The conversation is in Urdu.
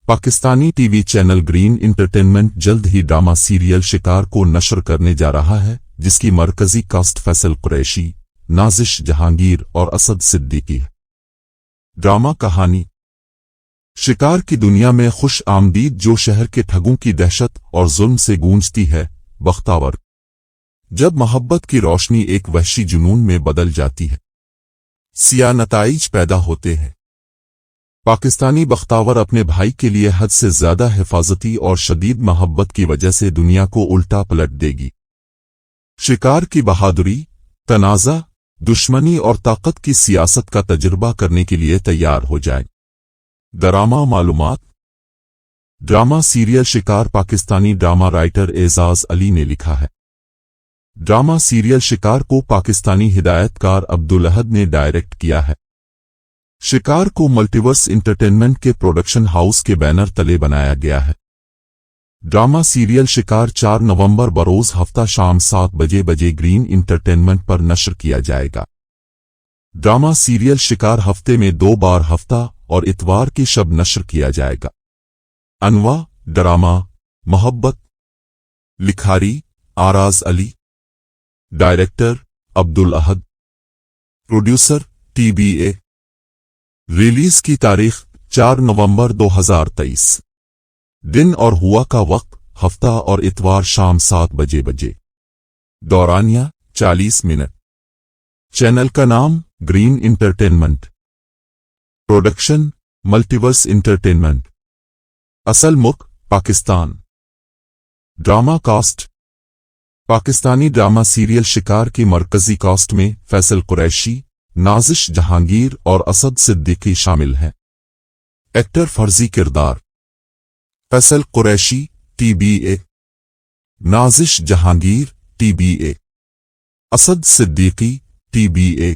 Pakistani T V channel green entertainment جلد ہی ڈرامہ سیریل شکار کو نشر کرنے جا رہا ہے، جس کی مرکزی کاسٹ فیصل قریشی، نازش جہانگیر اور اسد صدیقی ہے۔ ڈرامہ کہانی شکار کی دنیا میں خوش آمدید جو شہر کے ٹھگوں کی دہشت اور ظلم سے گونجتی ہے، بختاور۔ جب محبت کی روشنی ایک وحشی جنون میں بدل جاتی ہے، سیاہ نتائج پیدا ہوتے ہیں۔ پاکستانی بختاور اپنے بھائی کے لیے حد سے زیادہ حفاظتی اور شدید محبت کی وجہ سے دنیا کو الٹا پلٹ دے گی۔ شکار کی بہادری، تنازع، دشمنی اور طاقت کی سیاست کا تجربہ کرنے کے لیے تیار ہو جائیں۔ ڈرامہ معلومات۔ ڈرامہ سیریل شکار پاکستانی ڈرامہ رائٹر اعزاز علی نے لکھا ہے۔ ڈرامہ سیریل شکار کو پاکستانی ہدایت کار عبدالاحد نے ڈائریکٹ کیا ہے۔ شکار کو ملٹیورس انٹرٹینمنٹ کے پروڈکشن ہاؤس کے بینر تلے بنایا گیا ہے۔ ڈرامہ سیریل شکار 4 نومبر بروز ہفتہ شام 7 بجے گرین انٹرٹینمنٹ پر نشر کیا جائے گا۔ ڈرامہ سیریل شکار ہفتے میں 2 بار ہفتہ اور اتوار کی شب نشر کیا جائے گا۔ انواع: ڈرامہ، محبت۔ لکھاری: Aaraz Ali. Director: Abdul Ahad. Producer: TBA۔ Release کی تاریخ: 4 نومبر 2023۔ دن اور ہوا کا وقت: ہفتہ اور اتوار شام 7 بجے۔ دورانیہ: 40 منٹ۔ چینل کا نام: green entertainment. Production: multiverse entertainment. اصل ملک: Pakistan. Drama cast. Pakistani drama serial Shikaar کی مرکزی کاسٹ میں فیصل قریشی، نازش جہانگیر اور اسد صدیقی شامل ہیں۔ ایکٹر فرضی کردار: فیصل قریشی TBA، نازش جہانگیر TBA، اسد صدیقی TBA۔